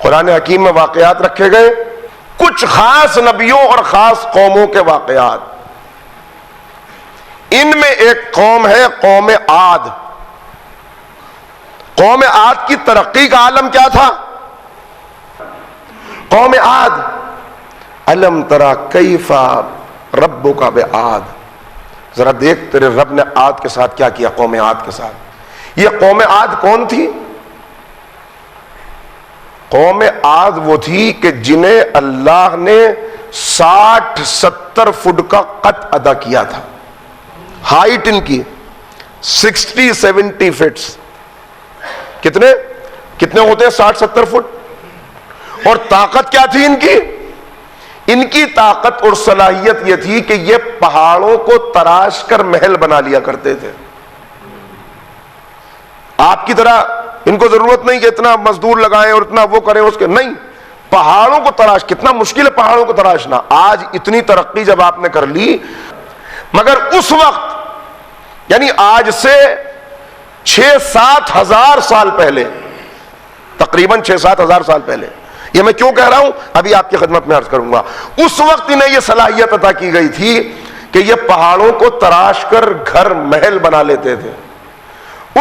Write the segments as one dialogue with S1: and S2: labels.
S1: قرآن حکیم میں واقعات رکھے گئے، کچھ خاص نبیوں اور خاص قوموں کے واقعات۔ ان میں ایک قوم ہے قوم عاد۔ قوم عاد کی ترقی کا عالم کیا تھا؟ قوم عاد، الم تری کیف ربک بعاد، ذرا دیکھ تیرے رب نے عاد کے ساتھ کیا کیا، قوم عاد کے ساتھ۔ یہ قوم عاد کون تھی؟ قوم عاد وہ تھی کہ جنہیں اللہ نے 60-70 فٹ کا قط ادا کیا تھا۔ ہائٹ ان کی 60-70 فٹس، کتنے ہوتے ہیں 60-70 فٹ؟ اور طاقت کیا تھی ان کی؟ ان کی طاقت اور صلاحیت یہ تھی کہ یہ پہاڑوں کو تراش کر محل بنا لیا کرتے تھے۔ آپ کی طرح ان کو ضرورت نہیں کہ اتنا مزدور لگائیں اور اتنا وہ کریں اس کے، نہیں، پہاڑوں کو تراش، کتنا مشکل ہے پہاڑوں کو تراشنا۔ آج اتنی ترقی جب آپ نے کر لی، مگر اس وقت یعنی آج سے 6-7 ہزار سال پہلے، تقریباً 6-7 ہزار سال پہلے، یہ میں کیوں کہہ رہا ہوں ابھی آپ کی خدمت میں عرض کروں گا، اس وقت انہیں یہ صلاحیت عطا کی گئی تھی کہ یہ پہاڑوں کو تراش کر گھر محل بنا لیتے تھے۔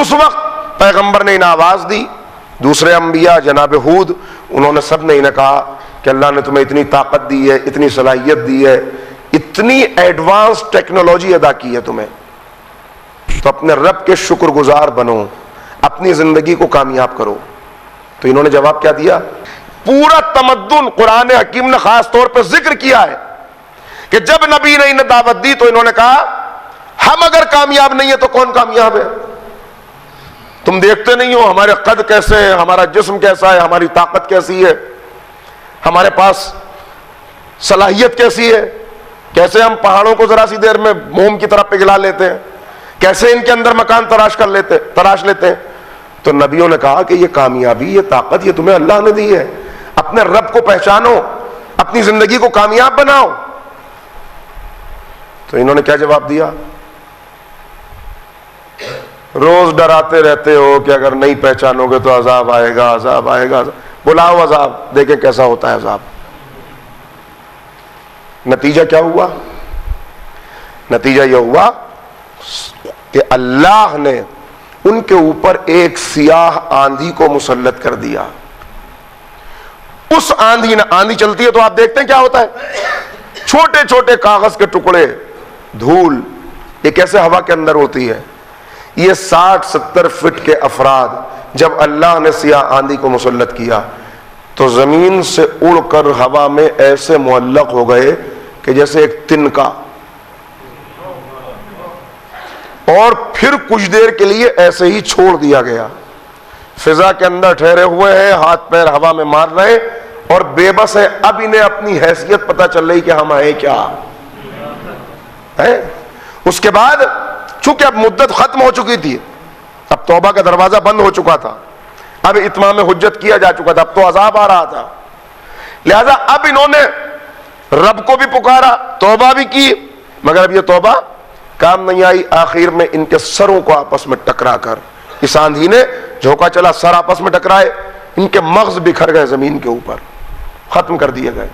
S1: اس وقت پیغمبر نے انہیں آواز دی، دوسرے انبیاء جناب ہود، انہوں نے سب نے انہیں کہا کہ اللہ نے تمہیں اتنی طاقت دی ہے، اتنی صلاحیت دی ہے، اتنی ایڈوانس ٹیکنالوجی ادا کی ہے تمہیں، تو اپنے رب کے شکر گزار بنو، اپنی زندگی کو کامیاب کرو۔ تو انہوں نے جواب کیا دیا؟ پورا تمدن قرآن حکیم نے خاص طور پہ ذکر کیا ہے کہ جب نبی نے انہیں دعوت دی تو انہوں نے کہا ہم اگر کامیاب نہیں ہیں تو کون کامیاب ہے؟ تم دیکھتے نہیں ہو ہمارے قد کیسے ہیں، ہمارا جسم کیسا ہے، ہماری طاقت کیسی ہے، ہمارے پاس صلاحیت کیسی ہے، کیسے ہم پہاڑوں کو ذرا سی دیر میں موم کی طرح پگھلا لیتے ہیں، کیسے ان کے اندر مکان تراش لیتے ہیں۔ تو نبیوں نے کہا کہ یہ کامیابی، یہ طاقت، یہ تمہیں اللہ نے دی ہے، اپنے رب کو پہچانو، اپنی زندگی کو کامیاب بناؤ۔ تو انہوں نے کیا جواب دیا؟ روز ڈراتے رہتے ہو کہ اگر نہیں پہچانو گے تو عذاب آئے گا، عذاب آئے گا، بلاؤ عذاب، دیکھیں کیسا ہوتا ہے عذاب۔ نتیجہ کیا ہوا؟ نتیجہ یہ ہوا کہ اللہ نے ان کے اوپر ایک سیاہ آندھی کو مسلط کر دیا۔ اس آندھی چلتی ہے تو آپ دیکھتے ہیں کیا ہوتا ہے، چھوٹے چھوٹے کاغذ کے ٹکڑے، دھول، یہ کیسے ہوا کے اندر ہوتی ہے۔ یہ 60-70 فٹ کے افراد جب اللہ نے سیاہ آندھی کو مسلط کیا تو زمین سے اڑ کر ہوا میں ایسے معلق ہو گئے کہ جیسے ایک تنکا، اور پھر کچھ دیر کے لیے ایسے ہی چھوڑ دیا گیا۔ فضا کے اندر ٹھہرے ہوئے ہیں، ہاتھ پیر ہوا میں مار رہے اور بے بس ہے۔ اب انہیں اپنی حیثیت پتہ چل رہی کہ ہم ہیں کیا ہے۔ اس کے بعد چونکہ اب مدت ختم ہو چکی تھی، اب توبہ کا دروازہ بند ہو چکا تھا، اب اتمام حجت کیا جا چکا تھا، اب تو عذاب آ رہا تھا، لہذا اب انہوں نے رب کو بھی پکارا، توبہ بھی کی، مگر اب یہ توبہ کام نہیں آئی۔ آخر میں ان کے سروں کو آپس میں ٹکرا کر، اس آندھی نے جھونکا چلا، سر آپس میں ٹکرائے، ان کے مغز بکھر گئے زمین کے اوپر، ختم کر دیے گئے۔